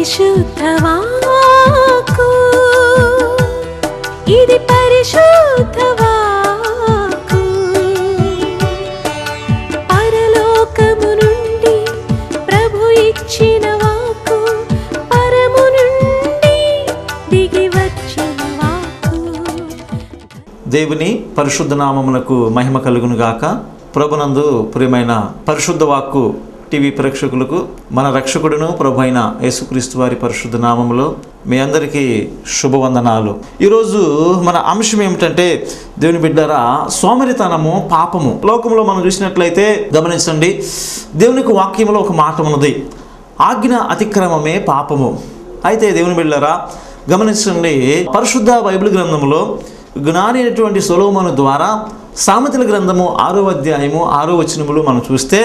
పరిశుద్ధవాకు, ఇది పరిశుద్ధవాకు, పరలోకము నుండి ప్రభు ఇచ్చిన వాకు, పరము నుండి దిగి వచ్చిన వాకు. దేవుని పరిశుద్ధ నామమునకు మహిమ కలుగును గాక. ప్రభునందు ప్రియమైన పరిశుద్ధ వాక్కు టీవీ ప్రేక్షకులకు మన రక్షకుడును ప్రభు అయిన యేసుక్రీస్తు వారి పరిశుద్ధ నామములో మీ అందరికీ శుభవందనాలు. ఈరోజు మన అంశం ఏమిటంటే, దేవుని బిడ్డరా, సోమరితనము పాపము. లోకంలో మనం చూసినట్లయితే గమనించండి, దేవునికి వాక్యంలో ఒక మాట ఉన్నది, ఆజ్ఞ అతిక్రమమే పాపము. అయితే దేవుని బిడ్డరా గమనించండి, పరిశుద్ధ బైబిల్ గ్రంథంలో జ్ఞాని అయినటువంటి సొలొమోను ద్వారా సామెతల గ్రంథము 6వ అధ్యాయము 6వ వచనములు మనం చూస్తే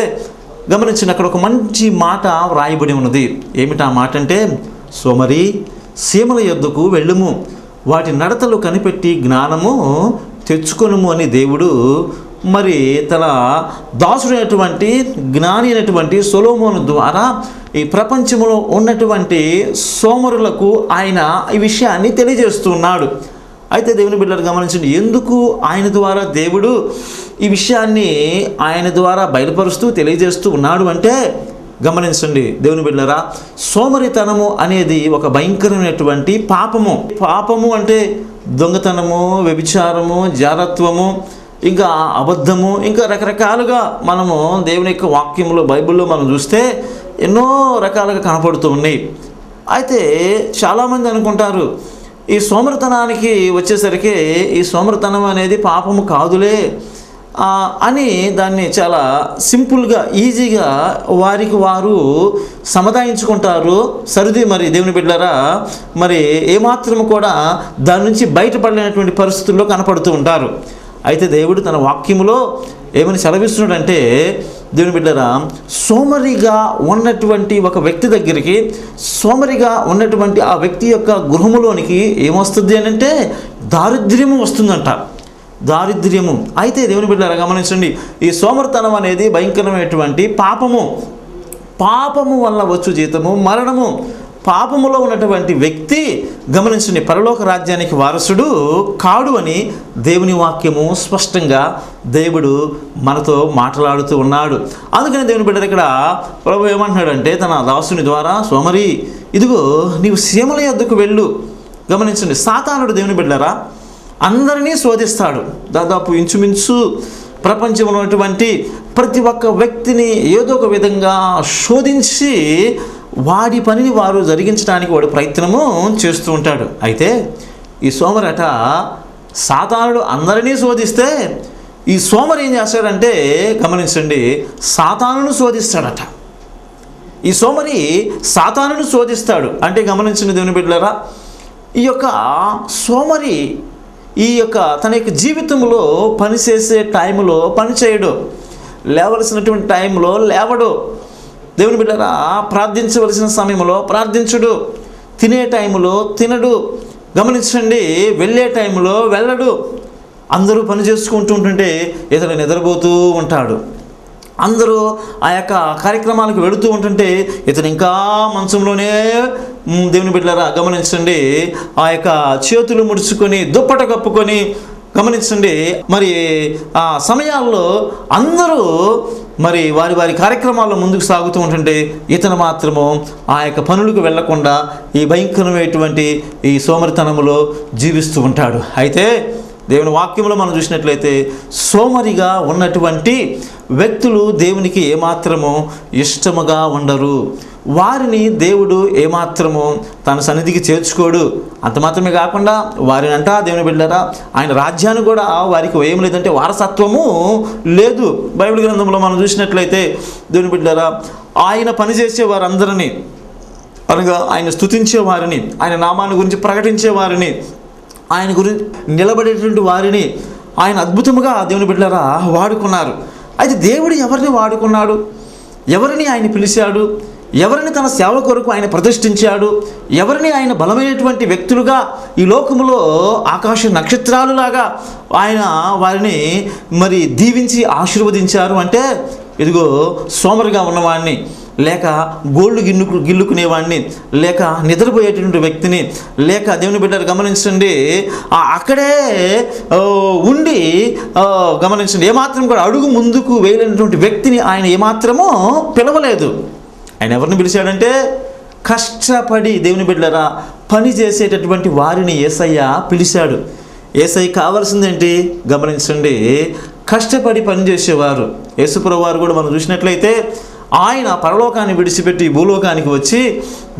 గమనించిన అక్కడ ఒక మంచి మాట వ్రాయబడి ఉన్నది. ఏమిటా మాట అంటే, సోమరి సీమల యొద్దకు వెళ్ళుము, వాటి నడతలు కనిపెట్టి జ్ఞానము తెచ్చుకొనుము అని దేవుడు మరి తన దాసుడైనటువంటి జ్ఞాని అయినటువంటి సొలొమోను ద్వారా ఈ ప్రపంచంలో ఉన్నటువంటి సోమరులకు ఆయన ఈ విషయాన్ని తెలియజేస్తున్నాడు. అయితే దేవుని బిడ్డలు గమనించండి, ఎందుకు ఆయన ద్వారా దేవుడు ఈ విషయాన్ని ఆయన ద్వారా బయలుపరుస్తూ తెలియజేస్తూ ఉన్నాడు అంటే, గమనించండి దేవుని బిడ్డలారా, సోమరితనము అనేది ఒక భయంకరమైనటువంటి పాపము. పాపము అంటే దొంగతనము, వ్యభిచారము, జారత్వము, ఇంకా అబద్ధము, ఇంకా రకరకాలుగా మనము దేవుని యొక్క వాక్యంలో బైబిల్లో మనం చూస్తే ఎన్నో రకాలుగా కనపడుతూ ఉన్నాయి. అయితే చాలామంది అనుకుంటారు, ఈ సోమరితనానికి వచ్చేసరికి ఈ సోమరితనం అనేది పాపము కాదులే అని దాన్ని చాలా సింపుల్గా ఈజీగా వారికి వారు సముదాయించుకుంటారు. సరిది మరి దేవుని బిడ్డలారా, మరి ఏమాత్రము కూడా దాని నుంచి బయటపడలేనటువంటి పరిస్థితుల్లో కనపడుతూ ఉంటారు. అయితే దేవుడు తన వాక్యములో ఏమని సెలవిస్తున్నాడంటే, దేవుని బిడ్డలారా, సోమరిగా ఉన్నటువంటి ఒక వ్యక్తి దగ్గరికి, సోమరిగా ఉన్నటువంటి ఆ వ్యక్తి యొక్క గృహములోనికి ఏమొస్తుంది అని అంటే దారిద్ర్యము వస్తుందంట, దారిద్ర్యము. అయితే దేవుని బిడ్డలారా గమనించండి, ఈ సోమరితనం అనేది భయంకరమైనటువంటి పాపము. పాపము వల్ల వచ్చు జీతము మరణము. పాపములో ఉన్నటువంటి వ్యక్తి గమనించండి, పరలోక రాజ్యానికి వారసుడు కాడు అని దేవుని వాక్యము స్పష్టంగా దేవుడు మనతో మాట్లాడుతూ ఉన్నాడు. అందుకని దేవుని బిడ్డలు ఇక్కడ ప్రభు ఏమంటున్నాడంటే తన దాసుని ద్వారా, సోమరి ఇదిగో నీవు సీమల యొద్దకు వెళ్ళు. గమనించండి, సాతానుడు దేవుని బిడ్డలారా అందరినీ శోధిస్తాడు. దాదాపు ఇంచుమించు ప్రపంచంలో ఉన్నటువంటి ప్రతి ఒక్క వ్యక్తిని ఏదో ఒక విధంగా శోధించి వాడి పనిని వారు జరిగించడానికి వాడు ప్రయత్నము చేస్తూ ఉంటాడు. అయితే ఈ సోమరట సాతానుడు అందరినీ శోధిస్తే ఈ సోమరి ఏం చేస్తాడంటే, గమనించండి, సాతానును శోధిస్తాడట. ఈ సోమరి సాతానును శోధిస్తాడు అంటే గమనించండి దేవుని బిడ్డలారా, ఈ యొక్క సోమరి ఈ యొక్క తన యొక్క జీవితంలో పనిచేసే టైంలో పని చేయడు, లేవలసినటువంటి టైంలో లేవడు, దేవుని బిడ్డలారా ప్రార్థించవలసిన సమయంలో ప్రార్థించడు, తినే టైంలో తినడు, గమనించండి వెళ్ళే టైంలో వెళ్ళడు. అందరూ పని చేసుకుంటూ ఉంటుంటే ఇతను నిద్రపోతూ ఉంటాడు. అందరూ ఆ యొక్క కార్యక్రమాలకు వెళుతూ ఉంటుంటే ఇతను ఇంకా మంచంలోనే దేవుని బిడ్డలారా గమనించండి ఆ యొక్క చేతులు ముడుచుకొని దుప్పట కప్పుకొని, గమనించండి మరి ఆ సమయాల్లో అందరూ మరి వారి వారి కార్యక్రమాల్లో ముందుకు సాగుతూ ఉంటుంటే ఇతను మాత్రము ఆ యొక్క పనులకు వెళ్లకుండా ఈ భయంకరమైనటువంటి ఈ సోమరితనములో జీవిస్తూ ఉంటాడు. అయితే దేవుని వాక్యంలో మనం చూసినట్లయితే సోమరిగా ఉన్నటువంటి వ్యక్తులు దేవునికి ఏమాత్రము ఇష్టముగా ఉండరు. వారిని దేవుడు ఏమాత్రము తన సన్నిధికి చేర్చుకోడు. అంత మాత్రమే కాకుండా వారిని అంటా దేవుని బిడ్డలారా ఆయన రాజ్యాన్ని కూడా వారికి ఏం లేదంటే వారసత్వము లేదు. బైబిల్ గ్రంథంలో మనం చూసినట్లయితే దేవుని బిడ్డలారా ఆయన పనిచేసే వారందరినీ, అనగా ఆయన స్తుతించే వారిని, ఆయన నామాన్ని గురించి ప్రకటించే వారిని, ఆయన గురించి నిలబడేటువంటి వారిని ఆయన అద్భుతముగా దేవుని బిడ్డలారా వాడుకున్నారు. అయితే దేవుడు ఎవరిని వాడుకున్నాడు, ఎవరిని ఆయన పిలిచాడు, ఎవరిని తన సేవ కొరకు ఆయన ప్రతిష్ఠించాడు, ఎవరిని ఆయన బలమైనటువంటి వ్యక్తులుగా ఈ లోకములో ఆకాశ నక్షత్రాలులాగా ఆయన వారిని మరి దీవించి ఆశీర్వదించారు అంటే, ఇదిగో సోమరిగా ఉన్నవాడిని, లేక గోళ్ళు గిల్లుకునేవాడిని, లేక నిద్రపోయేటటువంటి వ్యక్తిని, లేక దేవుని బిడ్డలు గమనించండి అక్కడే ఉండి గమనించండి ఏమాత్రం కూడా అడుగు ముందుకు వేయలేనటువంటి వ్యక్తిని ఆయన ఏమాత్రమో పిలవలేదు. ఆయన ఎవరిని పిలిచాడంటే కష్టపడి దేవుని బిడ్డలారా పని చేసేటటువంటి వారిని యేసయ్య పిలిచాడు. యేసయ్య కావాల్సిందేంటి గమనించండి, కష్టపడి పనిచేసేవారు. యేసుప్రభువు వారు కూడా మనం చూసినట్లయితే ఆయన పరలోకాన్ని విడిచిపెట్టి భూలోకానికి వచ్చి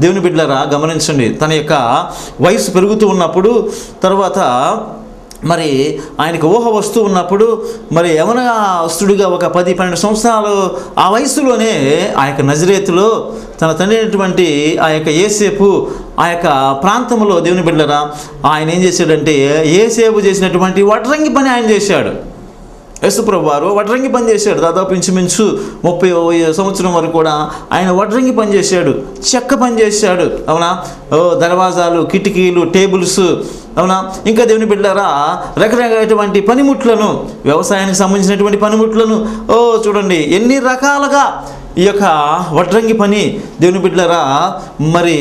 దేవుని బిడ్డలారా గమనించండి తన యొక్క వయసు పెరుగుతూ ఉన్నప్పుడు, తర్వాత మరి ఆయనకు ఊహ వస్తూ ఉన్నప్పుడు, మరి యవనస్తుడిగా ఒక 10-12 సంవత్సరాలు ఆ వయసులోనే ఆ యొక్క నజరేతులో తన తండ్రి అయినటువంటి ఆ యొక్క యేసేపు ఆ యొక్క ప్రాంతంలో దేవుని బిడ్డలారా ఆయన ఏం చేశాడంటే యేసేపు చేసినటువంటి వడ్రంగి పని ఆయన చేశాడు. యేసుప్రభువు వారు వడ్రంగి పని చేశాడు. దాదాపు ఇంచుమించు 30 సంవత్సరం వరకు కూడా ఆయన వడ్రంగి పని చేశాడు, చెక్క పని చేశాడు. అవునా, దర్వాజాలు, కిటికీలు, టేబుల్స్, అవునా, ఇంకా దేవుని బిడ్డలారా రకరకాలైనటువంటి పనిముట్లను, వ్యవసాయానికి సంబంధించినటువంటి పనిముట్లను చూడండి ఎన్ని రకాలుగా ఈ యొక్క వడ్రంగి పని దేవుని బిడ్డలారా మరి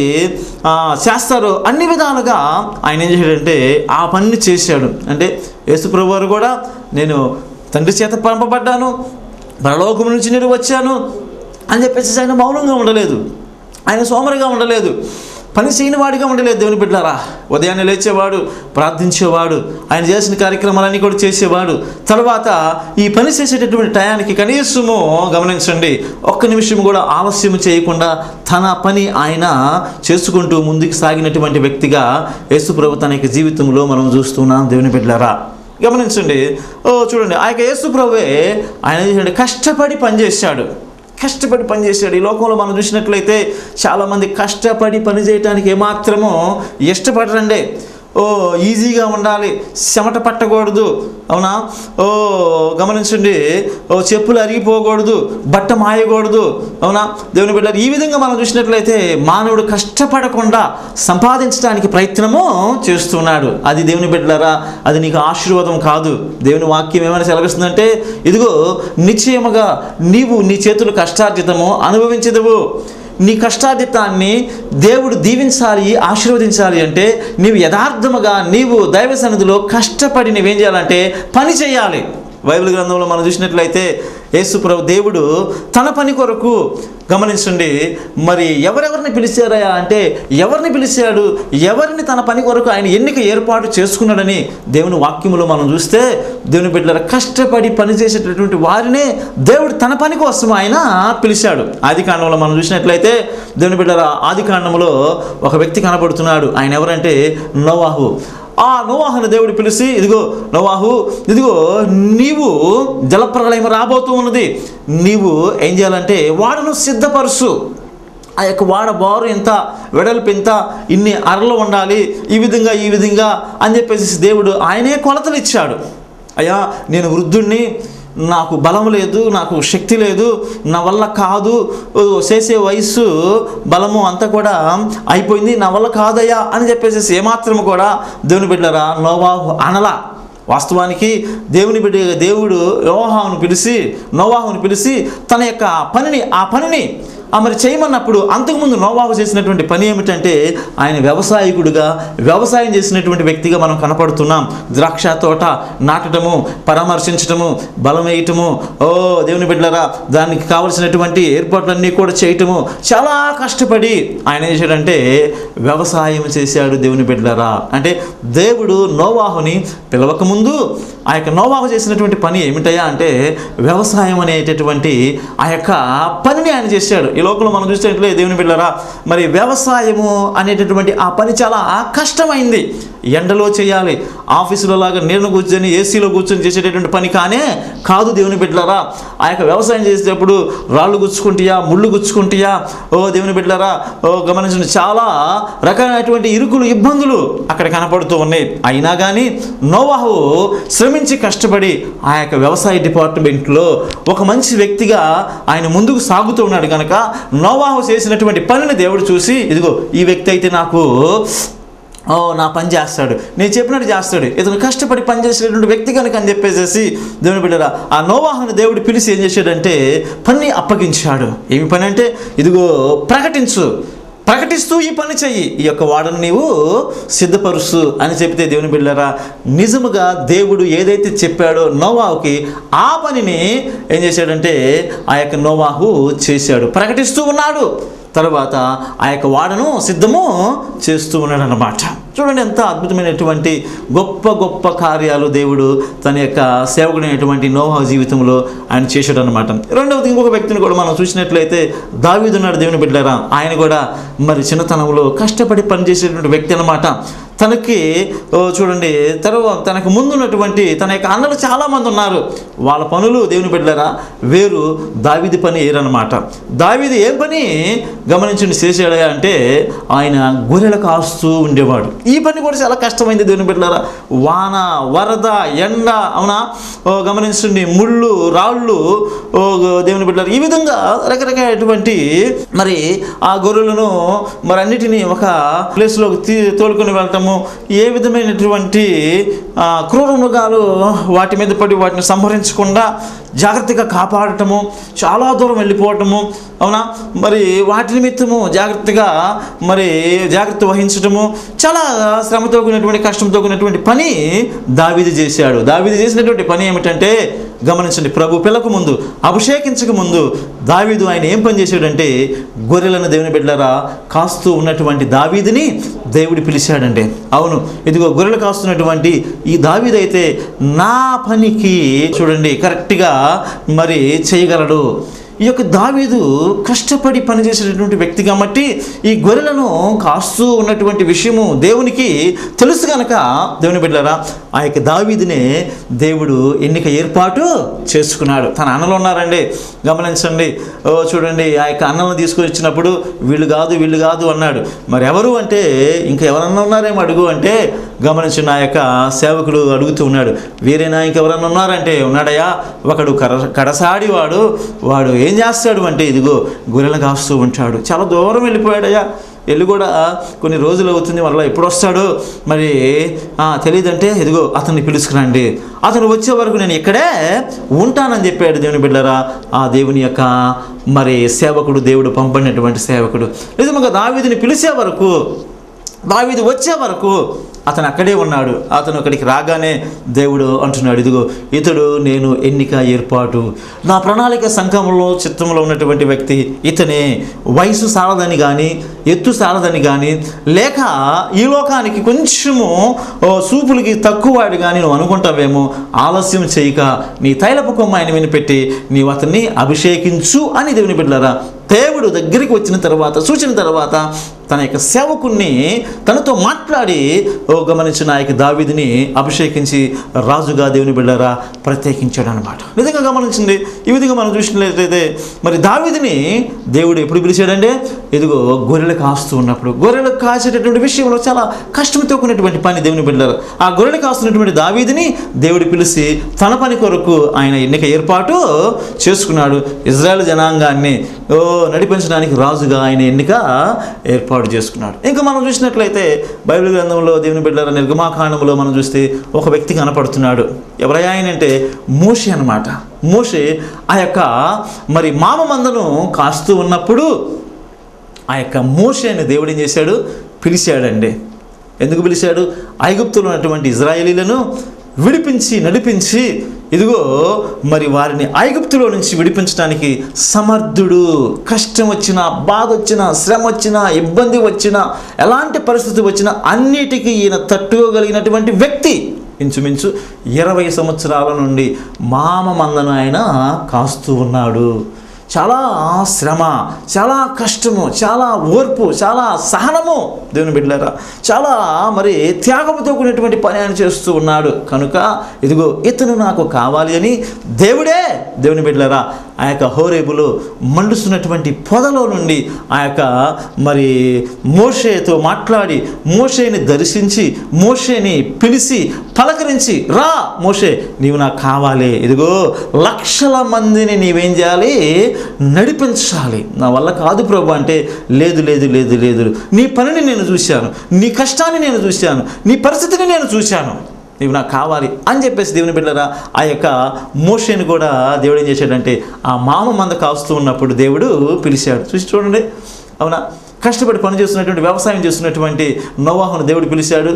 చేస్తారు. అన్ని విధాలుగా ఆయన ఏం చేశాడంటే ఆ పనిని చేశాడు. అంటే యేసుప్రభువు వారు కూడా నేను తండ్రి చేత పంపబడ్డాను, పరలోకం నుంచి నేను వచ్చాను అని చెప్పేసి ఆయన మౌనంగా ఉండలేదు, ఆయన సోమరిగా ఉండలేదు, పని చేయని వాడిగా ఉండలేదు. దేవుని బిడ్డలారా ఉదయాన్నే లేచేవాడు, ప్రార్థించేవాడు, ఆయన చేసిన కార్యక్రమాలన్నీ కూడా చేసేవాడు. తర్వాత ఈ పని చేసేటటువంటి టయానికి కనీసము గమనించండి ఒక్క నిమిషం కూడా ఆలస్యం చేయకుండా తన పని ఆయన చేసుకుంటూ ముందుకు సాగినటువంటి వ్యక్తిగా యేసుప్రభువు తన యొక్క జీవితంలో మనం చూస్తున్నాం. దేవుని బిడ్డలారా గమనించండి చూడండి ఆ యొక్క యేసుప్రభువే ఆయన చేశాడు, కష్టపడి పనిచేశాడు. ఈ లోకంలో మనం చూసినట్లయితే చాలామంది కష్టపడి పని చేయడానికి ఏమాత్రమో ఇష్టపడరండి. ఈజీగా ఉండాలి, చెమట పట్టకూడదు, అవునా, గమనించండి చెప్పులు అరిగిపోకూడదు, బట్ట మాయకూడదు, అవునా. దేవుని బిడ్డలారా ఈ విధంగా మనం చూసినట్లయితే మానవుడు కష్టపడకుండా సంపాదించడానికి ప్రయత్నము చేస్తున్నాడు. అది దేవుని బిడ్డలారా అది నీకు ఆశీర్వాదం కాదు. దేవుని వాక్యం ఏమైనా సెలవిస్తుందంటే ఇదిగో నిశ్చయముగా నీవు నీ చేతులు కష్టార్జితము అనుభవించదువు. నీ కష్టార్జితాన్ని దేవుడు దీవించాలి, ఆశీర్వదించాలి అంటే నీవు యథార్థముగా నీవు దైవ సన్నిధిలో కష్టపడి నువ్వేం చేయాలంటే పని చేయాలి. బైబిల్ గ్రంథంలో మనం చూసినట్లయితే యేసుప్రభు దేవుడు తన పని కొరకు గమనించండి మరి ఎవరెవరిని పిలిచారయా అంటే ఎవరిని పిలిచాడు, ఎవరిని తన పని కొరకు ఆయన ఎన్నిక ఏర్పాటు చేసుకున్నాడని దేవుని వాక్యములో మనం చూస్తే దేవుని బిడ్డలారా కష్టపడి పనిచేసేటటువంటి వారినే దేవుడు తన పని కోసం ఆయన పిలిచాడు. ఆది కాండంలో మనం చూసినట్లయితే దేవుని బిడ్డలారా ఆది కాండంలో ఒక వ్యక్తి కనబడుతున్నాడు. ఆయన ఎవరంటే నోవాహు. ఆ నోవాహును దేవుడు పిలిచి ఇదిగో నోవాహు ఇదిగో నీవు జలప్రళయం రాబోతూ ఉన్నది, నీవు ఏం చేయాలంటే వాడను సిద్ధపరుచు. ఆ యొక్క వాడ బారు ఎంత, వెడల్పు ఎంత, ఇన్ని అరలు ఉండాలి, ఈ విధంగా అని చెప్పేసి దేవుడు ఆయనే కొలతలు ఇచ్చాడు. అయ్యా నేను వృద్ధుణ్ణి, నాకు బలం లేదు, నాకు శక్తి లేదు, నా వల్ల కాదు, చేసే వయస్సు బలము అంతా కూడా అయిపోయింది, నా వల్ల కాదయ్యా అని చెప్పేసి ఏమాత్రము కూడా దేవుని బిడ్డలారా నోవాహు అనలా. వాస్తవానికి దేవుడు నోవాహును పిలిచి తన యొక్క ఆ పనిని మరి చేయమన్నప్పుడు అంతకుముందు నోవాహు చేసినటువంటి పని ఏమిటంటే ఆయన వ్యవసాయకుడుగా వ్యవసాయం చేసినటువంటి వ్యక్తిగా మనం కనపడుతున్నాం. ద్రాక్ష తోట నాటడము, పరామర్శించటము, బలం వేయటము, దేవుని బిడ్డలారా దానికి కావలసినటువంటి ఏర్పాట్లన్నీ కూడా చేయటము, చాలా కష్టపడి ఆయన ఏం చేశాడంటే వ్యవసాయం చేశాడు. దేవుని బిడ్డలారా అంటే దేవుడు నోవాహుని పిలవకముందు ఆ యొక్క నోవాహు చేసినటువంటి పని ఏమిటయ్యా అంటే వ్యవసాయం అనేటటువంటి ఆ యొక్క పనిని ఆయన చేశాడు. ఈ లోకంలో మనం చూసినట్లే దేవుని బిడ్డలారా మరి వ్యవసాయము అనేటటువంటి ఆ పని చాలా కష్టమైంది. ఎండలో చేయాలి, ఆఫీసులో లాగా నీళ్ళను కూర్చొని ఏసీలో కూర్చొని చేసేటటువంటి పని కాదు. దేవుని బిడ్డలారా ఆ యొక్క వ్యవసాయం చేసేటప్పుడు రాళ్ళు గుచ్చుకుంటాయా, ముళ్ళు గుచ్చుకుంటాయా, దేవుని బిడ్డలారా గమనించండి చాలా రకమైనటువంటి ఇరుకులు, ఇబ్బందులు అక్కడ కనపడుతూ ఉన్నాయి. అయినా కానీ నోవాహు శ్రమించి కష్టపడి ఆ యొక్క వ్యవసాయ డిపార్ట్మెంట్లో ఒక మంచి వ్యక్తిగా ఆయన ముందుకు సాగుతూ ఉన్నాడు కనుక నోవాహు చేసినటువంటి పనిని దేవుడు చూసి ఇదిగో ఈ వ్యక్తి అయితే నాకు నా పని చేస్తాడు, నేను చెప్పినట్టు చేస్తాడు, ఇతను కష్టపడి పని చేసేటువంటి వ్యక్తి కనుక అని చెప్పేసి దేవుని బిడ్డరా ఆ నోవాహును దేవుడు పిలిచి ఏం చేశాడంటే పని అప్పగించాడు. ఏమి పని అంటే ఇదిగో ప్రకటిస్తూ ఈ పని చెయ్యి, ఈ యొక్క వాడను నీవు సిద్ధపరుస్తు అని చెప్తే దేవుని బిడ్డలారా నిజముగా దేవుడు ఏదైతే చెప్పాడో నోవాహుకి ఆ పనిని ఏం చేశాడంటే ఆ యొక్క నోవాహు చేశాడు, ప్రకటిస్తూ ఉన్నాడు. తర్వాత ఆ యొక్క వాడను సిద్ధము చేస్తూ ఉన్నాడు అన్నమాట. చూడండి ఎంత అద్భుతమైనటువంటి గొప్ప గొప్ప కార్యాలు దేవుడు తన యొక్క సేవకుడైనటువంటి నోవాహు జీవితంలో ఆయన చేశాడు అనమాట. రెండవది ఇంకొక వ్యక్తిని కూడా మనం చూసినట్లయితే దావీదు ఉన్నాడు దేవుని బిడ్డలారా. ఆయన కూడా మరి చిన్నతనంలో కష్టపడి పనిచేసేటువంటి వ్యక్తి అనమాట. తనకి చూడండి తనకు ముందున్నటువంటి తన యొక్క అన్నలు చాలామంది ఉన్నారు. వాళ్ళ పనులు దేవుని బిడ్డలారా వేరు, దావీదు పని ఏరనమాట. దావీదు ఏం పని గమనించండి చేశాడా అంటే ఆయన గొర్రెలు కాస్తూ ఉండేవాడు. ఈ పని కూడా చాలా కష్టమైంది దేవుని బిడ్డలారా. వాన, వరద, ఎండ, అవునా, గమనించండి ముళ్ళు, రాళ్ళు, దేవుని బిడ్డలారా ఈ విధంగా రకరకాలైనటువంటి మరి ఆ గొర్రెలను మరి అన్నిటినీ ఒక ప్లేస్లోకి తోలుకొని వెళ్ళటం, ఏ విధమైనటువంటి క్రూర మృగాలు వాటి మీద పడి వాటిని సంహరించకుండా జాగ్రత్తగా కాపాడటము, చాలా దూరం వెళ్ళిపోవటము, అవునా, మరి వాటి నిమిత్తము జాగ్రత్త వహించటము, చాలా శ్రమతో కూడినటువంటి కష్టంతో కూడినటువంటి పని దావీదు చేశాడు. దావీదు చేసినటువంటి పని ఏమిటంటే గమనించండి, ప్రభు పిల్లకు ముందు అభిషేకించక ముందు దావీదు ఆయన ఏం పని చేశాడంటే గొర్రెలను దేవుని బిడ్డలారా కాస్తూ ఉన్నటువంటి దావీదుని దేవుడు పిలిచాడండి. అవును, ఇదిగో గొర్రెలు కాస్తున్నటువంటి ఈ దావీదు అయితే నా పనికి చూడండి కరెక్ట్గా మరి చేయగలడు. ఈ యొక్క దావీదు కష్టపడి పనిచేసేటటువంటి వ్యక్తి కాబట్టి ఈ గొర్రెలను కాస్తూ ఉన్నటువంటి విషయము దేవునికి తెలుసు కనుక దేవుని బిడ్డలారా ఆ యొక్క దావీదునే దేవుడు ఎన్నిక ఏర్పాటు చేసుకున్నాడు. తన అన్నలు ఉన్నారండి, గమనించండి. చూడండి ఆ యొక్క అన్నలను తీసుకొని వచ్చినప్పుడు వీళ్ళు కాదు అన్నాడు. మరి ఎవరు అంటే ఇంకా ఎవరన్నా ఉన్నారేమో అడుగు అంటే గమనించండి ఆ యొక్క సేవకుడు అడుగుతూ ఉన్నాడు, వేరేనా ఇంకెవరన్నా ఉన్నారంటే ఉన్నాడయ్యా, ఒకడు కడసాడి వాడు ఏం చేస్తాడు అంటే ఇదిగో గొర్రెలను కాస్తూ ఉంటాడు. చాలా దూరం వెళ్ళిపోయాడయ్యా, వెళ్ళి కూడా కొన్ని రోజులు అవుతుంది, మరలా ఎప్పుడు వస్తాడో మరి తెలియదంటే ఇదిగో అతన్ని పిలుచుకురండి, అతను వచ్చే వరకు నేను ఇక్కడే ఉంటానని చెప్పాడు దేవుని బిడ్డలారా. ఆ దేవుని యొక్క మరి సేవకుడు, దేవుడు పంపినటువంటి సేవకుడు నిజంగా దావీదుని పిలిచే వరకు, దావీదు వచ్చే వరకు అతను అక్కడే ఉన్నాడు. అతను అక్కడికి రాగానే దేవుడు అంటున్నాడు, ఇదిగో ఇతడు నేను ఎన్నిక ఏర్పాటు, నా ప్రణాళిక సంఘంలో చిత్తంలో ఉన్నటువంటి వ్యక్తి ఇతనే. వయసు సాలదని కానీ, ఎత్తు సాలదని కానీ, లేక ఈ లోకానికి కొంచెము చూపులకి తక్కువవాడు కానీ నువ్వు అనుకుంటావేమో, ఆలస్యం చేయక నీ తైలపు కొమ్మ ఆయన వినిపెట్టి నీవు అతన్ని అభిషేకించు అని దేవుని బిడ్డలారా దేవుడు దగ్గరికి వచ్చిన తర్వాత, చూసిన తర్వాత తన యొక్క సేవకుణ్ణి తనతో మాట్లాడి గమనించిన ఆ యొక్క దావీదుని అభిషేకించి రాజుగా దేవుని బిడ్డలారా ప్రత్యేకించాడు అనమాట. నిజంగా గమనించింది. ఈ విధంగా మనం చూసినట్లయితే మరి దావీదుని దేవుడు ఎప్పుడు పిలిచాడంటే ఇదిగో గొర్రెలు కాస్తూ ఉన్నప్పుడు. గొర్రెలు కాసేటటువంటి విషయంలో చాలా కష్టంతో కూడినటువంటి పని దేవుని బిడ్డలారా. ఆ గొర్రెలు కాస్తున్నటువంటి దావీదుని దేవుడు పిలిచి తన పని కొరకు ఆయన ఎన్నిక ఏర్పాటు చేసుకున్నాడు. ఇజ్రాయేల్ జనాంగాన్ని నడిపించడానికి రాజుగా ఆయన ఎన్నిక ఏర్పాటు చేసుకున్నాడు. ఇంకా మనం చూసినట్లయితే బైబిల్ గ్రంథంలో దేవుని బిడ్డలారా నిర్గమాకాండంలో మనం చూస్తే ఒక వ్యక్తి కనపడుతున్నాడు. ఎవరయ్యా ఆయన అంటే మోషే అన్నమాట. మోషే ఆ యొక్క మరి మామ మందను కాస్తూ ఉన్నప్పుడు ఆ యొక్క మోషేని దేవుడు ఏం చేశాడు, పిలిచాడండి. ఎందుకు పిలిచాడు? ఐగుప్తులో ఉన్నటువంటి ఇజ్రాయేలీలను నడిపించి ఇదిగో మరి వారిని ఐగుప్తులో నుంచి విడిపించడానికి సమర్థుడు. కష్టం వచ్చినా, బాధ వచ్చినా, శ్రమ వచ్చినా, ఇబ్బంది వచ్చినా, ఎలాంటి పరిస్థితి వచ్చినా అన్నిటికీ ఈయన తట్టుకోగలిగినటువంటి వ్యక్తి. ఇంచుమించు 20 సంవత్సరాల నుండి మామ మందను ఆయన కాస్తూ ఉన్నాడు. చాలా శ్రమ, చాలా కష్టము, చాలా ఓర్పు, చాలా సహనము దేవుని బిడ్డలారా, చాలా మరి త్యాగంతో కూడినటువంటి పని ఆయన చేస్తూ ఉన్నాడు. కనుక ఇదిగో ఇతను నాకు కావాలి అని దేవుడే దేవుని బిడ్డలారా ఆ యొక్క హోరేబులో మండుస్తున్నటువంటి పొదలో నుండి ఆ యొక్క మరి మోషేతో మాట్లాడి మోషేని దర్శించి మోషేని పిలిచి పలకరించి, రా మోషే, నీవు నాకు కావాలి, ఇదిగో లక్షల మందిని నీవేం చేయాలి, నడిపించాలి. నా వల్ల కాదు ప్రభు అంటే, లేదు లేదు లేదు లేదు, నీ పనిని నేను చూశాను, నీ కష్టాన్ని నేను చూశాను, నీ పరిస్థితిని నేను చూశాను, నీవు నాకు కావాలి అని చెప్పేసి దేవుని బిడ్డలారా ఆ యొక్క మోషేని కూడా దేవుడు ఏం చేశాడంటే ఆ మామ మంద కాస్తూ ఉన్నప్పుడు దేవుడు పిలిచాడు. చూసి చూడండి, అవునా, కష్టపడి పని చేస్తున్నటువంటి వ్యవసాయం చేస్తున్నటువంటి నోవాహును దేవుడు పిలిచాడు.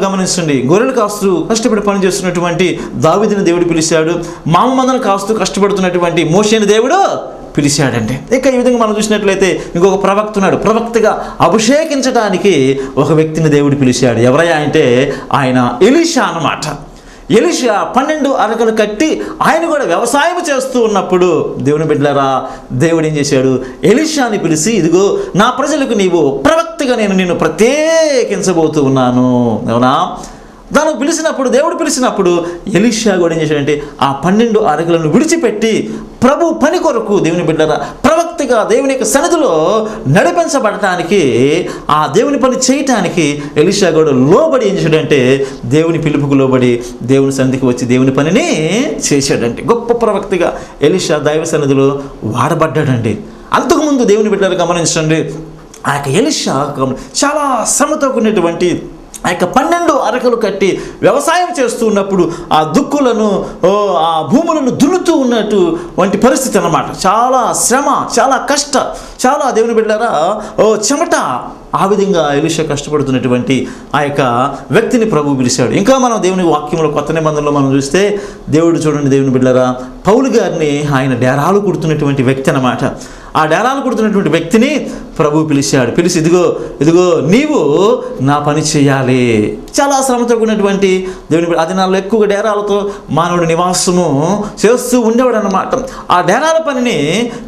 గమనించండి, గొర్రెలు కాస్తూ కష్టపడి పని చేస్తున్నటువంటి దావీదుని దేవుడు పిలిచాడు. మామ మందను కాస్తూ కష్టపడుతున్నటువంటి మోషేని దేవుడు పిలిచాడంటే. ఇక ఈ విధంగా మనం చూసినట్లయితే ఇంకొక ప్రవక్త ఉన్నాడు. ప్రవక్తగా అభిషేకించడానికి ఒక వ్యక్తిని దేవుడు పిలిచాడు. ఎవరయ్యా అంటే ఆయన ఎలీషా అన్నమాట. ఎలీషా 12 అరకలు కట్టి ఆయన కూడా వ్యవసాయం చేస్తూ ఉన్నప్పుడు దేవుని బిడ్డలారా దేవుడు ఏం చేశాడు, ఎలీషాని పిలిచి, ఇదిగో నా ప్రజలకు నీవు ప్రవక్తగా నేను నిన్ను ప్రత్యేకించబోతూ ఉన్నాను. అవునా, దాన్ని పిలిచినప్పుడు దేవుడు పిలిచినప్పుడు ఎలీషా కూడా ఏం చేశాడంటే ఆ 12 అరకులను విడిచిపెట్టి ప్రభు పని కొరకు దేవుని బిడ్డలారా ప్రవక్తగా దేవుని యొక్క సన్నిధిలో నడిపించబడటానికి, ఆ దేవుని పని చేయటానికి ఎలీషా కూడా లోబడి ఏం చేశాడంటే దేవుని పిలుపుకు లోబడి దేవుని సన్నిధికి వచ్చి దేవుని పనిని చేశాడంటే. గొప్ప ప్రవక్తగా ఎలీషా దైవ సన్నిధిలో వాడబడ్డాడండి. అంతకుముందు దేవుని బిడ్డలు గమనించండి, ఆ యొక్క ఎలీషా చాలా శ్రమతో కూడినటువంటి ఆ యొక్క 12 అరకలు కట్టి వ్యవసాయం చేస్తూ ఉన్నప్పుడు ఆ దుక్కులను ఆ భూములను దున్నుతూ ఉన్నట్టు వంటి పరిస్థితి అన్నమాట. చాలా శ్రమ, చాలా కష్ట, చాలా దేవుని బిడ్డలారా చెమట. ఆ విధంగా ఎలీషా కష్టపడుతున్నటువంటి ఆ యొక్క వ్యక్తిని ప్రభు పిలిచాడు. ఇంకా మనం దేవుని వాక్యంలో కొత్త నిబంధనలో మనం చూస్తే దేవుడు చూడండి, దేవుని బిడ్డలారా పౌలు గారిని ఆయన డేరాలు కుడుతున్నటువంటి వ్యక్తి అన్నమాట. ఆ డేరాలు కుడుతున్నటువంటి వ్యక్తిని ప్రభు పిలిచాడు. పిలిచి, ఇదిగో ఇదిగో నీవు నా పని చేయాలి. చాలా శ్రమతో కూడినటువంటి దేవుని ఆ దినాల్లో ఎక్కువగా డేరాలతో మానవుడి నివాసము చేస్తూ ఉండేవాడు అన్నమాట. ఆ డేరాల పనిని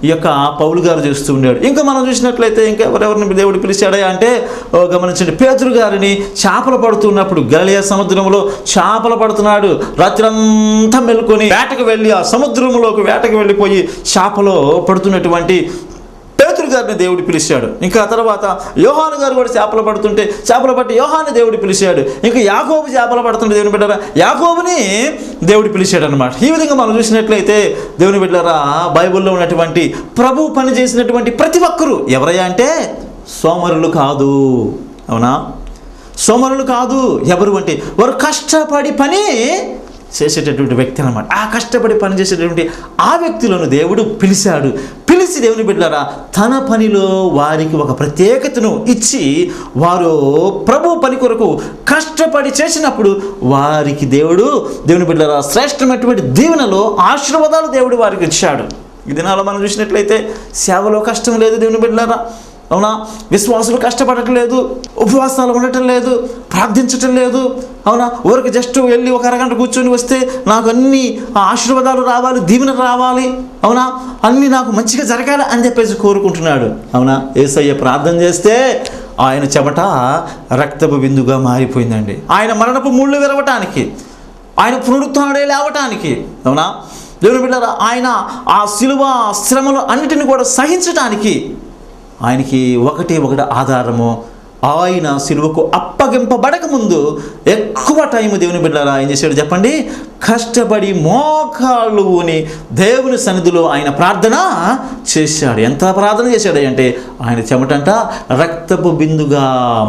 ఈ యొక్క పౌలు గారు చేస్తూ ఉండేవాడు. ఇంకా మనం చూసినట్లయితే ఇంకా ఎవరెవరిని దేవుడు పిలిచాడా అంటే గమనించండి, పేతురు గారిని చేపలు పడుతున్నప్పుడు గలిలయ సముద్రంలో చేపలు పడుతున్నాడు. రాత్రంతా మెలుకొని వేటకు వెళ్ళి ఆ సముద్రంలోకి వేటకు వెళ్ళిపోయి చేపలు పడుతున్నటువంటి పేతురు గారిని దేవుడు పిలిచాడు. ఇంకా తర్వాత యోహాను గారు కూడా చేపలు పడుతుంటే చేపలు పట్టి యోహాను దేవుడు పిలిచాడు. ఇంకా యాకోబు చేపలు పడుతుంటే దేవుని బిడ్డరా యాకోబుని దేవుడు పిలిచాడు అనమాట. ఈ విధంగా మనం చూసినట్లయితే దేవుని బిడ్డరా బైబిల్లో ఉన్నటువంటి ప్రభు పని చేసినటువంటి ప్రతి ఒక్కరూ ఎవరయ్యా అంటే సోమరులు కాదు. అవునా, సోమరులు కాదు. ఎవరు అంటే వారు కష్టపడి పని చేసేటటువంటి వ్యక్తి అన్నమాట. ఆ కష్టపడి పని చేసేటటువంటి ఆ వ్యక్తులను దేవుడు పిలిచాడు. పిలిచి దేవుని బిడ్డలారా తన పనిలో వారికి ఒక ప్రత్యేకతను ఇచ్చి వారు ప్రభు పని కొరకు కష్టపడి చేసినప్పుడు వారికి దేవుని బిడ్డలారా శ్రేష్టమైనటువంటి దీవెనలో ఆశీర్వాదాలు దేవుడు వారికి ఇచ్చాడు. ఈ దినాల్లో మనం చూసినట్లయితే సేవలో కష్టం లేదు దేవుని బిడ్డలారా. అవునా, విశ్వాసులు కష్టపడటం, ఉపవాసాలు ఉండటం లేదు, ప్రార్థించటం లేదు. అవునా, ఊరికి జస్ట్ వెళ్ళి ఒక అరగంట కూర్చొని వస్తే నాకు అన్ని ఆశీర్వాదాలు రావాలి, దీవెన రావాలి, అవునా, అన్నీ నాకు మంచిగా జరగాలి అని చెప్పేసి కోరుకుంటున్నాడు. అవునా, యేసయ్య ప్రార్థన చేస్తే ఆయన చెమట రక్తపు బిందుగా మారిపోయిందండి. ఆయన మరణపు ముళ్ళు విరవటానికి, ఆయన పునరుత్థానుడే లేవటానికి, అవునా దేవుని బిడ్డలారా ఆయన ఆ శిలువ శ్రమలు అన్నిటిని కూడా సహించటానికి ఆయనకి ఒకటి ఆధారము, ఆయన సిలువకు అప్పగింపబడక ముందు ఎక్కువ టైం దేవుని బిడ్డలారా ఏం చేశాడు చెప్పండి, కష్టపడి మోకాళ్ళు ఊని దేవుని సన్నిధిలో ఆయన ప్రార్థన చేశాడు. ఎంత ప్రార్థన చేశాడు అంటే ఆయన చెమటంట రక్తపు బిందుగా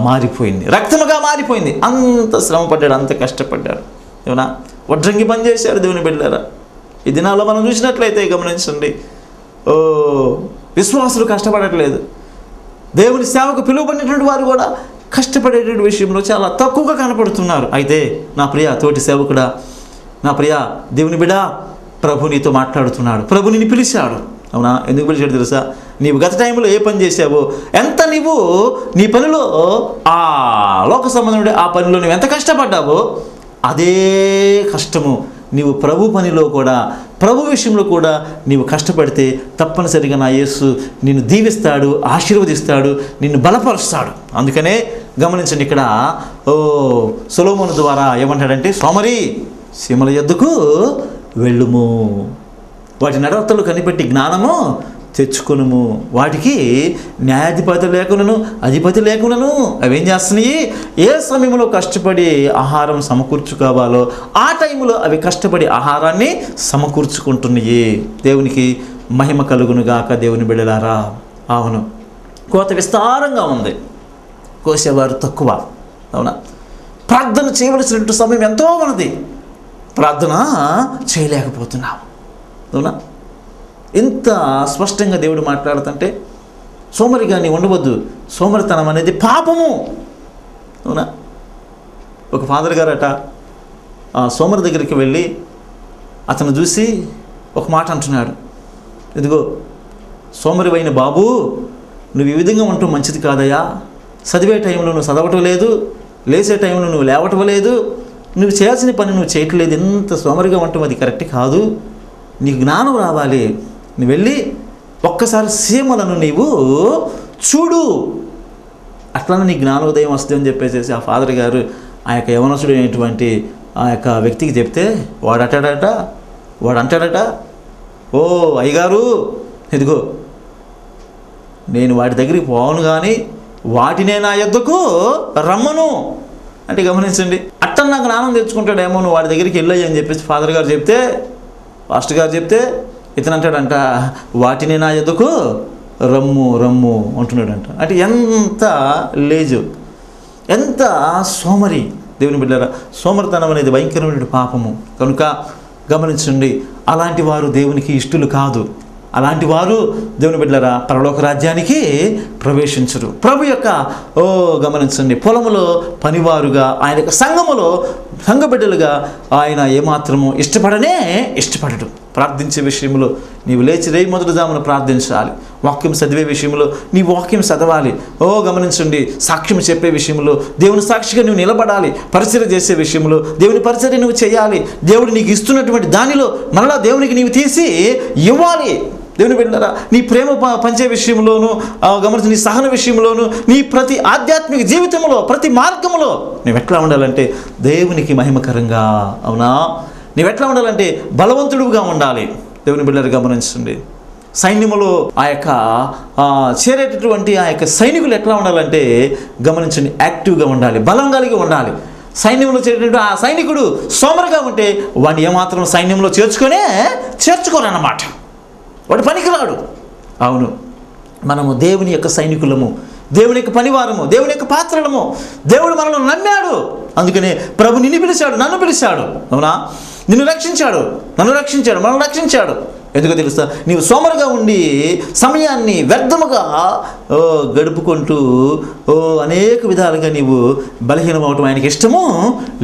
మారిపోయింది, రక్తముగా మారిపోయింది. అంత శ్రమ పడ్డాడు, అంత కష్టపడ్డాడు. ఏమన్నా వడ్రంగి పని చేశాడు దేవుని బిడ్డలారా. ఈ దినాల్లో మనం చూసినట్లయితే గమనించండి, విశ్వాసులు కష్టపడట్లేదు. దేవుని సేవకు పిలువబడినటువంటి వారు కూడా కష్టపడేటువంటి విషయంలో చాలా తక్కువగా కనపడుతున్నారు. అయితే నా ప్రియ తోటి సేవకుడా, నా ప్రియ దేవుని బిడ్డ, ప్రభు నీతో మాట్లాడుతున్నాడు. ప్రభు నిన్ను పిలిచాడు. అవునా, ఎందుకు పిలిచాడు తెలుసా? నీవు గత టైంలో ఏ పని చేసావో, ఎంత నీవు నీ పనిలో ఆ లోక సంబంధం ఆ పనిలో నువ్వు ఎంత కష్టపడ్డావో అదే కష్టము నీవు ప్రభు పనిలో కూడా, ప్రభు విషయంలో కూడా నీవు కష్టపడితే తప్పనిసరిగా నా యేసు నిన్ను దీవిస్తాడు, ఆశీర్వదిస్తాడు, నిన్ను బలపరుస్తాడు. అందుకనే గమనించండి, ఇక్కడ సొలొమోను ద్వారా ఏమంటాడంటే, సోమరి సీమల యొద్దకు వెళ్ళుము. వాటి నడవతలు కనిపెట్టి జ్ఞానము తెచ్చుకొనుము. వాటికి న్యాయాధిపతి లేకునను అధిపతి లేకునను అవి ఏం చేస్తున్నాయి? ఏ సమయంలో కష్టపడి ఆహారం సమకూర్చుకోవాలో ఆ టైంలో అవి కష్టపడి ఆహారాన్ని సమకూర్చుకుంటున్నాయి. దేవునికి మహిమ కలుగును గాక. దేవుని బిడ్డలారా, అవును, కోత విస్తారంగా ఉంది, కోసేవారు తక్కువ. అవునా? ప్రార్థన చేయవలసినటువంటి సమయం ఎంతో ఉన్నది, ప్రార్థన చేయలేకపోతున్నాం. అవునా? ఇంత స్పష్టంగా దేవుడు మాట్లాడుతుంటే సోమరిగా నీ ఉండవద్దు, సోమరితనం అనేది పాపము. అవునా? ఒక ఫాదర్ గారట ఆ సోమరి దగ్గరికి వెళ్ళి అతను చూసి ఒక మాట అంటున్నాడు, ఇదిగో సోమరివైన బాబు, నువ్వు ఈ విధంగా ఉండటం మంచిది కాదయ్యా. చదివే టైంలో నువ్వు చదవటం లేదు, లేచే టైంలో నువ్వు లేవటం లేదు, నువ్వు చేయాల్సిన పని నువ్వు చేయట్లేదు, ఎంత సోమరిగా ఉండటం అది కరెక్ట్ కాదు. నీకు జ్ఞానం రావాలి, నువ్వు వెళ్ళి ఒక్కసారి సీమలను నీవు చూడు, అట్లనే నీ జ్ఞానోదయం వస్తుంది అని చెప్పేసి ఆ ఫాదర్ గారు ఆ యొక్క యవనసుడు అయినటువంటి ఆ యొక్క వ్యక్తికి చెప్తే వాడు అంటాడట, ఓ అయ్యగారు, ఇదిగో నేను వాటి దగ్గరికి పోను కానీ వాటినే నా యొద్దకు రమ్మను అంటే గమనించండి. అట్ట నాకు జ్ఞానం తెచ్చుకుంటాడేమో, నువ్వు వాడి దగ్గరికి వెళ్ళయ్యి అని చెప్పేసి ఫాదర్ గారు చెప్తే, పాస్టర్ గారు చెప్తే, ఇతను అంటాడంట, వాటిని నా యొద్దకు రమ్ము రమ్ము అంటున్నాడంట. అంటే ఎంత లేజు, ఎంత సోమరి. దేవుని బిడ్డలారా, సోమరితనం అనేది భయంకరమైన పాపము. కనుక గమనించండి, అలాంటి వారు దేవునికి ఇష్టలు కాదు. అలాంటి వారు దేవుని బిడ్డలారా పరలోక రాజ్యానికి ప్రవేశించరు. ప్రభు యొక్క గమనించండి, పొలములో పనివారుగా, ఆయన యొక్క సంఘములో సంఘ బిడ్డలుగా ఆయన ఏమాత్రము ఇష్టపడడు. ప్రార్థించే విషయంలో నీవు లేచి రేయి మొదటి జామున ప్రార్థించాలి. వాక్యం చదివే విషయంలో నీ వాక్యం చదవాలి. గమనించండి, సాక్ష్యం చెప్పే విషయంలో దేవుని సాక్షిగా నువ్వు నిలబడాలి. పరిచర్య చేసే విషయంలో దేవుని పరిచర్య నువ్వు చేయాలి. దేవుడు నీకు ఇస్తున్నటువంటి దానిలో మరలా దేవునికి నీవు తీసి ఇవ్వాలి. దేవుని బిడ్డలారా, నీ ప్రేమ పంచే విషయంలోనూ గమనించి నీ సహన విషయంలోనూ నీ ప్రతి ఆధ్యాత్మిక జీవితంలో ప్రతి మార్గంలో నువ్వు ఎట్లా ఉండాలంటే దేవునికి మహిమకరంగా, అవునా, నువ్వు ఎట్లా ఉండాలంటే బలవంతుడుగా ఉండాలి. దేవుని బిడ్డలారా గమనించండి, సైన్యములో ఆ యొక్క చేరేటటువంటి ఆ యొక్క సైనికులు ఎట్లా ఉండాలంటే గమనించండి, యాక్టివ్గా ఉండాలి, బలం కలిగి ఉండాలి. సైన్యంలో చేరేటటువంటి ఆ సైనికుడు సోమరిగా ఉంటే వాడిని ఏమాత్రం సైన్యంలో చేర్చుకోరన్నమాట, వాడు పనికిరాడు. అవును, మనము దేవుని యొక్క సైనికులము, దేవుని యొక్క పనివారము, దేవుని యొక్క పాత్రలము. దేవుడు మనల్ని నమ్మాడు, అందుకనే ప్రభు నిన్ను పిలిచాడు, నన్ను పిలిచాడు. అవునా? నిన్ను రక్షించాడు, మనల్ని రక్షించాడు. ఎందుకో తెలుస్తా, నీవు సోమరుగా ఉండి సమయాన్ని వ్యర్థముగా గడుపుకుంటూ అనేక విధాలుగా నీవు బలహీనం అవటం ఆయనకి ఇష్టము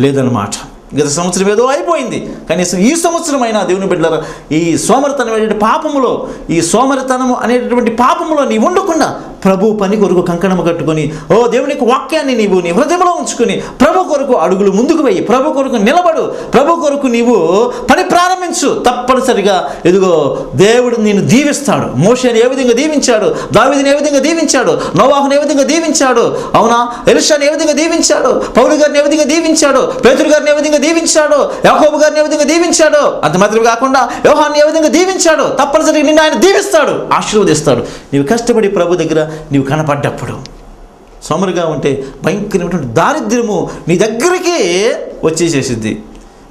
లేదన్నమాట. గత సంవత్సరం ఏదో అయిపోయింది, కనీసం ఈ సంవత్సరం అయినా దేవుని బిడ్డలారా ఈ సోమరితనం అనేటువంటి పాపములో, ఈ సోమరితనము అనేటటువంటి పాపములో నీవు ఉండకుండా ప్రభు పని కొరకు కంకణము కట్టుకొని దేవునికి వాక్యాన్ని నీవు నీ హృదయంలో ఉంచుకొని ప్రభు కొరకు అడుగులు ముందుకు వెయ్యి, ప్రభు కొరకు నిలబడు, ప్రభు కొరకు నీవు పని ప్రారంభించు. తప్పనిసరిగా ఎదుగో దేవుడు నిన్ను దీవిస్తాడు. మోషేని ఏ విధంగా దీవించాడు, దావీదుని ఏ విధంగా దీవించాడు, నోవాహుని ఏ విధంగా దీవించాడు, అవునా, ఎలీషాని ఏ విధంగా దీవించాడు, పౌలు గారిని ఏ విధంగా దీవించాడు, పేతురు గారిని ఏ విధంగా దీవించాడు, యాకోబు గారిని ఏ విధంగా దీవించాడు, అంత మాత్రమే కాకుండా యోహాన్ని ఏ విధంగా దీవించాడు, తప్పనిసరిగా నిన్ను ఆయన దీవిస్తాడు, ఆశీర్వదిస్తాడు. నీవు కష్టపడి ప్రభు దగ్గర నీవు కనపడ్డప్పుడు. సోమరుగా ఉంటే భయంకరమైనటువంటి దారిద్ర్యము నీ దగ్గరికి వచ్చేసేసిద్ది.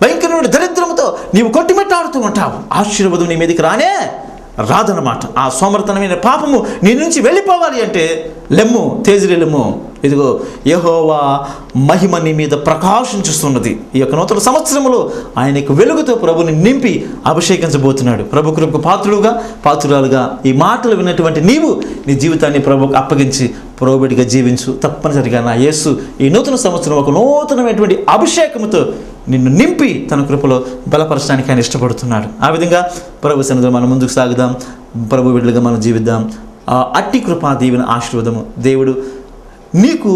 భయంకరమైన దరిద్రముతో నీవు కొట్టిమెట్టాడుతూ ఉంటావు, ఆశీర్వాదం నీ మీదకి రాదన్నమాట. ఆ సోమరితనమైన పాపము నీ నుంచి వెళ్ళిపోవాలి అంటే లెమ్ము, తేజరెలెమ్ము. ఇదిగో యెహోవా మహిమ నీ మీద ప్రకాశించుస్తున్నది. ఈ యొక్క నూతన సంవత్సరంలో ఆయన యొక్క వెలుగుతో ప్రభుని నింపి అభిషేకించబోతున్నాడు. ప్రభు కృపకు పాత్రురాలుగా ఈ మాటలు విన్నటువంటి నీవు నీ జీవితాన్ని ప్రభుకు అప్పగించి ప్రభుబడిగా జీవించు. తప్పనిసరిగా నా యేసు ఈ నూతన సంవత్సరం ఒక నూతనమైనటువంటి అభిషేకముతో నిన్ను నింపి తన కృపలో బలపరచడానికి ఆయన ఇష్టపడుతున్నాడు. ఆ విధంగా ప్రభు సన్నిధిలో మనం ముందుకు సాగుదాం, ప్రభు బిడ్డలుగా మనం జీవిద్దాం. అట్టి కృపా దీవెన ఆశీర్వాదము దేవుడు నీకు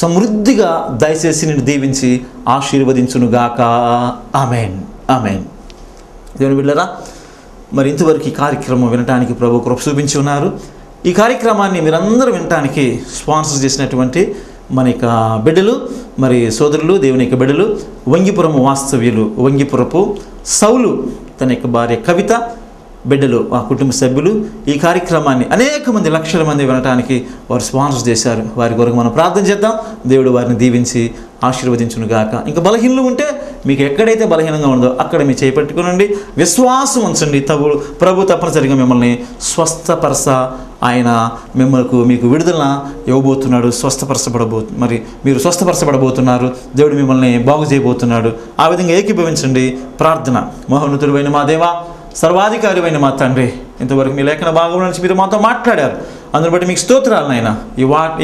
సమృద్ధిగా దయచేసి నిన్ను దీవించి ఆశీర్వదించునుగాక. Amen, amen. దేవుని బిడ్డలారా, మరి ఇంతవరకు ఈ కార్యక్రమం వినడానికి ప్రభు కృప చూపించి ఉన్నారు. ఈ కార్యక్రమాన్ని మీరందరూ వినటానికి స్పాన్సర్ చేసినటువంటి మన యొక్క బిడ్డలు, మరి సోదరులు, దేవుని యొక్క బిడ్డలు, వంగిపురము వాస్తవ్యులు, వంగిపురపు సౌలు, తన యొక్క భార్య కవిత, బిడ్డలు, ఆ కుటుంబ సభ్యులు ఈ కార్యక్రమాన్ని అనేక మంది, లక్షల మంది వినటానికి వారు స్పాన్సర్ చేశారు. వారి కొరకు మనం ప్రార్థన చేద్దాం. దేవుడు వారిని దీవించి ఆశీర్వదించును గాక. ఇంకా బలహీనలు ఉంటే మీకు ఎక్కడైతే బలహీనంగా ఉందో అక్కడ మీరు చేపట్టుకునండి, విశ్వాసం ఉంచండి. ప్రభు తప్పనిసరిగా మిమ్మల్ని స్వస్థపరచ ఆయన మీకు విడుదల ఇవ్వబోతున్నాడు. మరి మీరు స్వస్థపరచబడబోతున్నారు. దేవుడు మిమ్మల్ని బాగు చేయబోతున్నాడు. ఆ విధంగా ఏకీభవించండి. ప్రార్థన. మహోన్నతుడైన మా దేవా, సర్వాధికారి మా తండ్రి, ఇంతవరకు మీ లేఖన భాగం నుంచి మీరు మాతో మాట్లాడారు. అందుని బట్టి మీకు స్తోత్రాలు నాయన.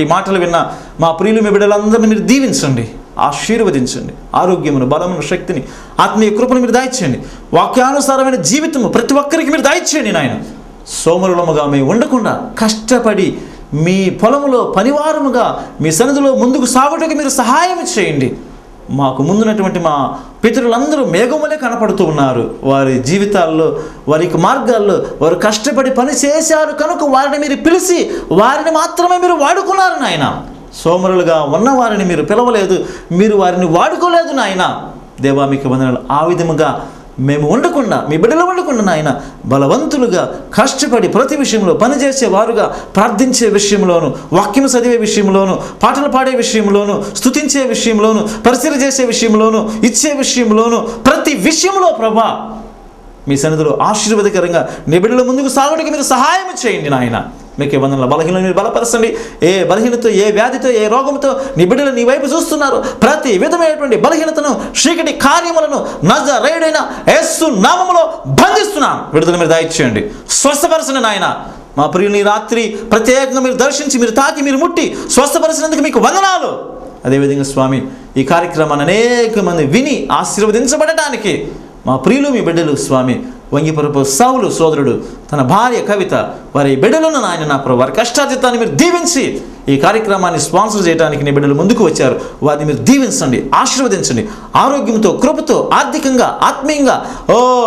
ఈ మాటలు విన్న మా ప్రియులు, మీ బిడ్డలందరినీ మీరు దీవించండి, ఆశీర్వదించండి. ఆరోగ్యమును, బలమును, శక్తిని, ఆత్మీయ కృపను మీరు దయచేయండి. వాక్యానుసారమైన జీవితము ప్రతి ఒక్కరికి మీరు దయచేయండి నాయన. సోమరులముగా మేము ఉండకుండా కష్టపడి మీ పొలములో పనివారముగా మీ సన్నిధిలో ముందుకు సాగుటకు మీరు సహాయం చేయండి. మాకు ముందున్నటువంటి మా పితరులందరూ మేఘములే కనపడుతూ ఉన్నారు. వారి జీవితాల్లో, వారి మార్గాల్లో వారు కష్టపడి పని చేశారు కనుక వారిని మీరు పిలిచి వారిని మాత్రమే మీరు వాడుకున్నారు నాయన. సోమరులుగా ఉన్న వారిని మీరు పిలవలేదు, మీరు వారిని వాడుకోలేదు నాయన. దేవా మీకు వందనాలు. ఆ విధముగా మేము ఉండకుండా, మీ బిడ్డలు ఉండకుండా నాయన, బలవంతులుగా కష్టపడి ప్రతి విషయంలో పనిచేసేవారుగా, ప్రార్థించే విషయంలోను, వాక్యం చదివే విషయంలోను, పాటలు పాడే విషయంలోను, స్తుతించే విషయంలోను, పరిచయం చేసే విషయంలోను, ఇచ్చే విషయంలోను, ప్రతి విషయంలో ప్రభా మీ సన్నిధిలో ఆశీర్వాదకరంగా నీ బిడ్డల ముందుకు సాగడానికి మీరు సహాయం చేయండి నాయన. మీకే వందనాలు. బలహీనలు మీరు బలపరచండి. ఏ బలహీనతో, ఏ వ్యాధితో, ఏ రోగంతో నీ బిడ్డలు నీ వైపు చూస్తున్నారు, ప్రతి విధమైనటువంటి బలహీనతను, చీకటి కార్యములను నజరేయుడైన యేసు నామములో బంధిస్తున్నాను. విడుదల మీరు దయచేయండి. స్వస్థపరచండి నాయన. మా ప్రియుని రాత్రి ప్రత్యేకంగా మీరు దర్శించి, మీరు తాకి, మీరు ముట్టి స్వస్థపరిచినందుకు మీకు వందనాలు. అదేవిధంగా స్వామి, ఈ కార్యక్రమాన్ని అనేక మంది విని ఆశీర్వదించబడటానికి మా ప్రియులు, మీ బిడ్డలు స్వామి, వంగిపరపు సౌలు సోదరుడు, తన భార్య కవిత, వారి బిడ్డలను నాయన నా ప్రభు, వారి కష్టార్జితాన్ని మీరు దీవించి ఈ కార్యక్రమాన్ని స్పాన్సర్ చేయడానికి నీ బిడ్డలు ముందుకు వచ్చారు. వారిని మీరు దీవించండి, ఆశీర్వదించండి. ఆరోగ్యంతో, కృపతో, ఆర్థికంగా, ఆత్మీయంగా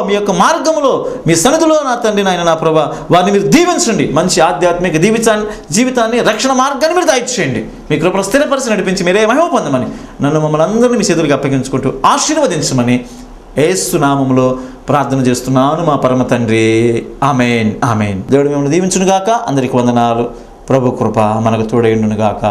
మీ యొక్క మార్గంలో, మీ సన్నిధిలో నా తండ్రి నాయన నా ప్రభు, వారిని మీరు దీవించండి. మంచి ఆధ్యాత్మిక జీవితాన్ని, రక్షణ మార్గాన్ని మీరు దయచేయండి. మీ కృపను స్థిరపరిచి నడిపించి మీరే మహిమ పొందమని, నన్ను మమ్మల్ని అందరినీ మీ చేతులకు అప్పగించుకుంటూ ఆశీర్వదించమని యేసు నామములో ప్రార్థన చేస్తున్నాను మా పరమ తండ్రి. ఆమేన్, ఆమేన్. దేవుడు మిమ్మల్ని దీవించును గాక. అందరికి వందనాలు. ప్రభు కృప మనకు తోడైండును గాక.